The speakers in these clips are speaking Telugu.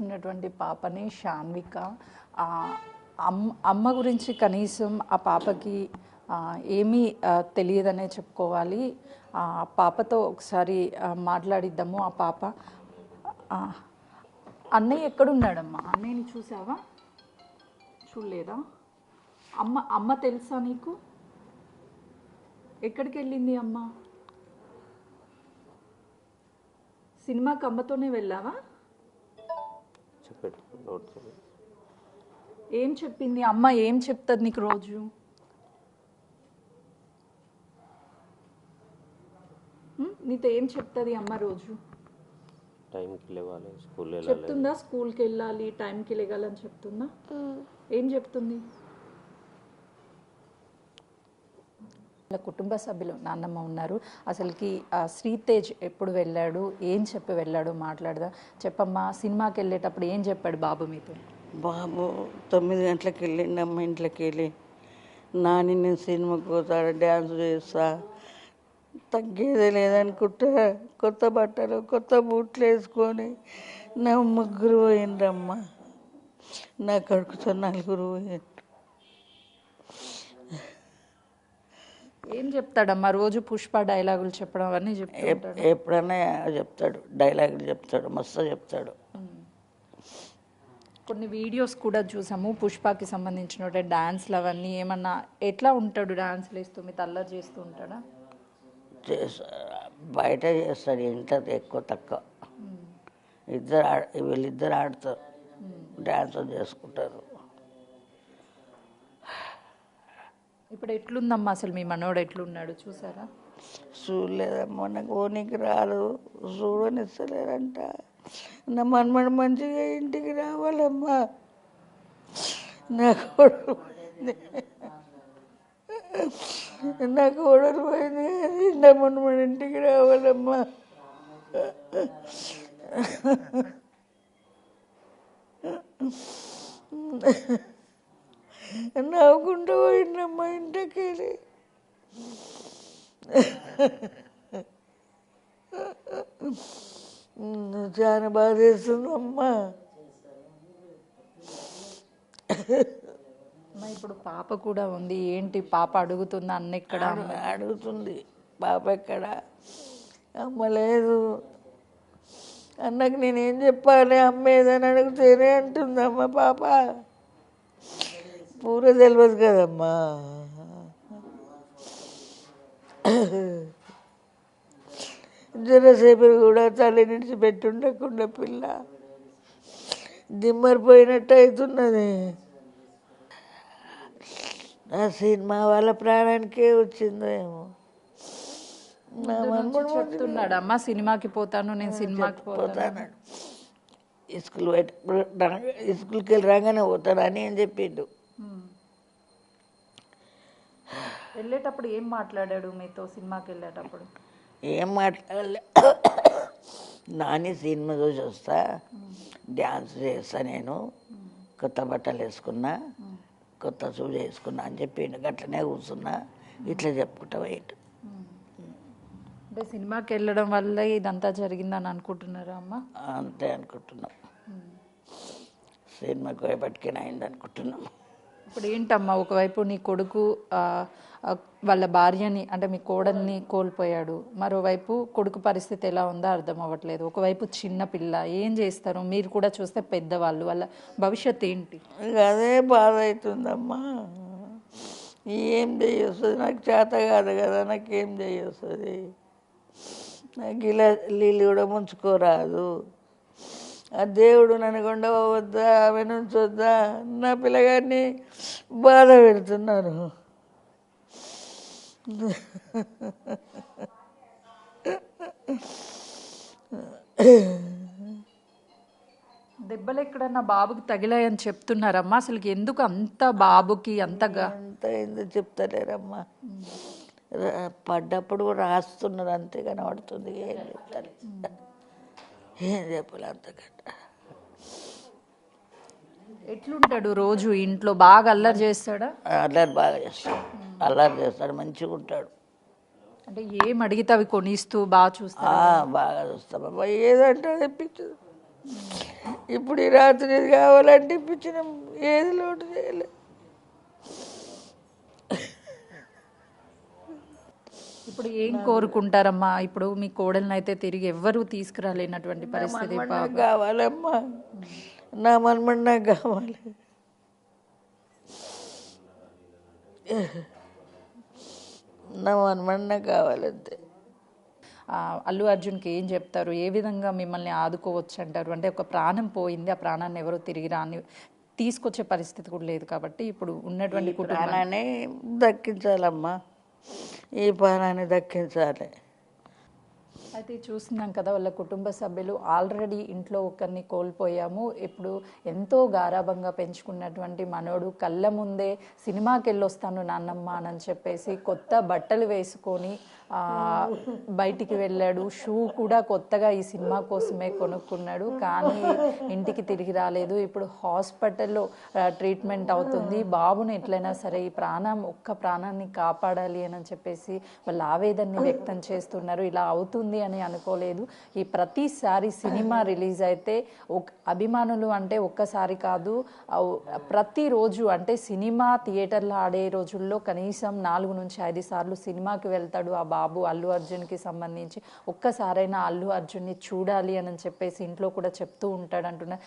చేస్తున్నటువంటి పాపని శాన్విక. అమ్మ గురించి కనీసం ఆ పాపకి ఏమీ తెలియదనే చెప్పుకోవాలి. ఆ పాపతో ఒకసారి మాట్లాడిద్దాము. ఆ పాప అన్నయ్య ఎక్కడున్నాడమ్మా? అన్నయ్యని చూసావా? చూడలేదా? అమ్మ తెలుసా నీకు? ఎక్కడికి వెళ్ళింది అమ్మ? సినిమాకి అమ్మతోనే వెళ్ళావా? ఏం చెప్పింది అమ్మ? ఏం చెప్తుంది నీకు రోజు? నీతో ఏం చెప్తుంది అమ్మ రోజు? టైంకి లేవాలి, స్కూల్ చెప్తుందా? స్కూల్కి వెళ్ళాలి, టైంకి లేగాలని చెప్తుందా? ఏం చెప్తుంది? కుటుంబ సభ్యులు నాన్నమ్మ ఉన్నారు. అసలుకి శ్రీతేజ్ ఎప్పుడు వెళ్ళాడు, ఏం చెప్పి వెళ్ళాడు మాట్లాడదా? చెప్పమ్మా, సినిమాకి వెళ్ళేటప్పుడు ఏం చెప్పాడు బాబు మీతో? బాబు 9 గంటలకు వెళ్ళిండమ్మ ఇంట్లోకి వెళ్ళి. నాని నేను సినిమాకి పోతాడు, డ్యాన్స్ చేస్తా, తగ్గేదే లేదనుకుంటా కొత్త బట్టలు కొత్త బూట్లు వేసుకొని నా ముగ్గురు పోయిండ్రమ్మ. నా కొడుకుతో 4 పోయిండ్రు. ఏం చెప్తాడమ్మా రోజు? పుష్ప డైలాగులు చెప్పడం అవన్నీ చెప్తాడు. ఎప్పుడైనా చెప్తాడు, డైలాగులు చెప్తాడు, మస్తు చెప్తాడు. కొన్ని వీడియోస్ కూడా చూసాము పుష్పకి సంబంధించిన డాన్స్లు అవన్నీ. ఏమన్నా ఎట్లా ఉంటాడు డాన్స్లు వేస్తూ? మీ అల్లరి చేస్తూ ఉంటాడా? బయట చేస్తాడు, ఇంటర్ ఎక్కువ తక్కువ. వీళ్ళిద్దరు ఆడతారు, డ్యాన్స్ చేసుకుంటారు. ఇప్పుడు ఎట్లుందమ్మా అసలు మీ మనోడు? ఎట్లున్నాడు చూసారా? చూడలేదమ్మా, నాకు ఓనికి రాదు, చూడనిస్తలేరంట. నా మనమడు మంచిగా ఇంటికి రావాలమ్మా. నా కోడలు పోయింది, నా మనమడు ఇంటికి రావాలమ్మా. నవ్వుకుంటూ పోయిందమ్మా ఇంటికి వెళ్ళి. చాలా బాధ వేస్తుందమ్మా. ఇప్పుడు పాప కూడా ఉంది, ఏంటి పాప అడుగుతుందా అన్న ఎక్కడ? అడుగుతుంది, పాప ఎక్కడ, అమ్మ లేదు. అన్నకు నేనేం చెప్పాలి, అమ్మ ఏదని అడుగుతేనే అంటుందమ్మ పాప. పూర తెలియదు కదమ్మా. జరసేపు కూడా తల్లి నుంచి పెట్టుండకుండా పిల్ల దిమ్మరిపోయినట్టు అవుతున్నది. ఆ సినిమా వాళ్ళ ప్రాణానికే వచ్చిందో ఏమో. చెప్తున్నాడు అమ్మ సినిమాకి పోతాను, నేను సినిమాకి పోతాను. స్కూల్కి వెళ్ళి రాగానే పోతాను అని అని చెప్పిండు. వెళ్ళేటప్పుడు ఏం మాట్లాడాడు మీతో? సినిమాకి వెళ్ళేటప్పుడు ఏం మాట్లాడలే. నాని సినిమా చూసి వస్తా, డ్యాన్స్ చేస్తా, నేను కొత్త బట్టలు వేసుకున్నా, కొత్త షూస్ వేసుకున్నా అని చెప్పిండు. గట్లనే కూర్చున్నా, ఇట్లా చెప్పుకుంటా పోయిండు. అంటే సినిమాకి వెళ్ళడం వల్ల ఇదంతా జరిగిందని అనుకుంటున్నారా అమ్మ? అంతే అనుకుంటున్నాం. సినిమాకి పోయేపట్టుకైనా అయింది అనుకుంటున్నాం. ఇప్పుడు ఏంటమ్మా, ఒకవైపు నీ కొడుకు వాళ్ళ భార్యని అంటే మీ కోడల్ని కోల్పోయాడు, మరోవైపు కొడుకు పరిస్థితి ఎలా ఉందో అర్థం అవ్వట్లేదు, ఒకవైపు చిన్న పిల్ల, ఏం చేస్తారు? మీరు కూడా చూస్తే పెద్దవాళ్ళు, వాళ్ళ భవిష్యత్తు ఏంటి? అదే బాధ అవుతుందమ్మా. ఏం చేయొస్తుంది, నాకు చేత కాదు కదా, నాకేం చేయొస్తుంది. నాకు ఇలా నీళ్ళు కూడా ముంచుకోరాదు. ఆ దేవుడు నన్ను కొండవద్దా, ఆమె నుంచి వద్దా, నా పిల్లగారిని బాధ పెడుతున్నారు. దెబ్బలు ఎక్కడన్నా బాబుకి తగిలాయని చెప్తున్నారమ్మా? అసలు ఎందుకు అంత బాబుకి అంతగా అంత ఎందుకు చెప్తలేరమ్మా? పడ్డప్పుడు రాస్తున్నారు, అంతే కనబడుతుంది. ఏం చెప్తారు, ఏం చెప్పాలి అంతకంటే. ఎట్లుంటాడు రోజు ఇంట్లో? బాగా అల్లరి చేస్తాడా? అల్లరి బాగా చేస్తాడు, అల్లరి చేస్తాడు, మంచిగా ఉంటాడు. అంటే ఏం అడిగితే అవి కొనిస్తూ బాగా చూస్తా? బాగా చూస్తాం. ఏదంటే తెప్పించదు. ఇప్పుడు ఈ రాత్రి ఇది కావాలంటే ఇప్పించినాం, ఏది లోటు చేయలే. ఇప్పుడు ఏం కోరుకుంటారమ్మా? ఇప్పుడు మీ కోడల్ని అయితే తిరిగి ఎవ్వరూ తీసుకురాలేనటువంటి పరిస్థితి. నాకు కావాలమ్మా, నా మనమడి నాకు కావాలి. నా మనమడి నాకు కావాలంతే. అల్లు అర్జున్కి ఏం చెప్తారు? ఏ విధంగా మిమ్మల్ని ఆదుకోవచ్చు అంటారు? అంటే ఒక ప్రాణం పోయింది, ఆ ప్రాణాన్ని ఎవరో తిరిగి తీసుకొచ్చే పరిస్థితి కూడా లేదు కాబట్టి ఇప్పుడు ఉన్నటువంటి ప్రాణాన్ని దక్కించాలమ్మా, ఈ ప్రాణాన్ని దక్కించాలి. అయితే చూస్తున్నాం కదా, వాళ్ళ కుటుంబ సభ్యులు ఆల్రెడీ ఇంట్లో ఒకరిని కోల్పోయాము. ఇప్పుడు ఎంతో గారాభంగా పెంచుకున్నటువంటి మనోడు కళ్ళ ముందే సినిమాకి వెళ్ళొస్తాను నాన్నమ్మ అని చెప్పేసి కొత్త బట్టలు వేసుకొని బయటికి వెళ్ళాడు. షూ కూడా కొత్తగా ఈ సినిమా కోసమే కొనుక్కున్నాడు, కానీ ఇంటికి తిరిగి రాలేదు. ఇప్పుడు హాస్పిటల్లో ట్రీట్మెంట్ అవుతుంది. బాబుని ఎట్లయినా సరే ఈ ఒక్క ప్రాణాన్ని కాపాడాలి అని చెప్పేసి వాళ్ళు ఆవేదనని వ్యక్తం చేస్తున్నారు. ఇలా అవుతుంది అని అనుకోలేదు. ఈ ప్రతిసారి సినిమా రిలీజ్ అయితే అభిమానులు అంటే ఒక్కసారి కాదు, ప్రతిరోజు అంటే సినిమా థియేటర్లో ఆడే రోజుల్లో కనీసం 4 నుంచి 5 సార్లు సినిమాకి వెళ్తాడు ఆ బాబు. అల్లు అర్జున్కి సంబంధించి ఒక్కసారైనా అల్లు అర్జున్ని చూడాలి అని చెప్పేసి ఇంట్లో కూడా చెప్తూ ఉంటాడు అంటున్నారు.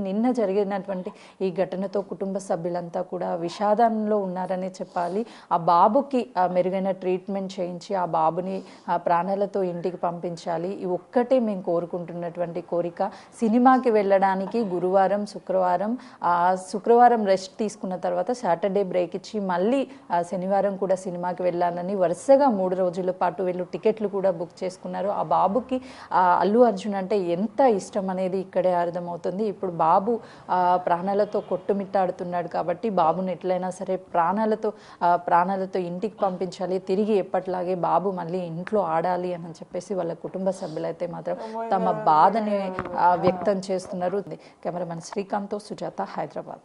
నిన్న జరిగినటువంటి ఈ ఘటనతో కుటుంబ సభ్యులంతా కూడా విషాదంలో ఉన్నారని చెప్పాలి. ఆ బాబుకి మెరుగైన ట్రీట్మెంట్ చేయించి ఆ బాబుని ప్రాణాలతో ఇంటికి పంపించాలి. ఈ ఒక్కటే మేము కోరుకుంటున్నటువంటి కోరిక. సినిమాకి వెళ్ళడానికి గురువారం శుక్రవారం రెస్ట్ తీసుకున్న తర్వాత సాటర్డే బ్రేక్ ఇచ్చి మళ్ళీ శనివారం కూడా సినిమాకి వెళ్ళాలని వరుసగా 3 రోజుల పాటు వీళ్ళు టికెట్లు కూడా బుక్ చేసుకున్నారు. ఆ బాబుకి అల్లు అర్జున్ అంటే ఎంత ఇష్టం అనేది ఇక్కడే అర్థమవుతుంది. ఇప్పుడు బాబు ప్రాణాలతో కొట్టుమిట్టాడుతున్నాడు కాబట్టి బాబుని ఎట్లయినా సరే ప్రాణాలతో ఇంటికి పంపించాలి. తిరిగి ఎప్పట్లాగే బాబు మళ్ళీ ఇంట్లో ఆడాలి అని చెప్పేసి వాళ్ళ కుటుంబ సభ్యులైతే మాత్రం తమ బాధని వ్యక్తం చేస్తున్నారు. కెమెరామెన్ శ్రీకాంత్తో సుజాత, హైదరాబాద్.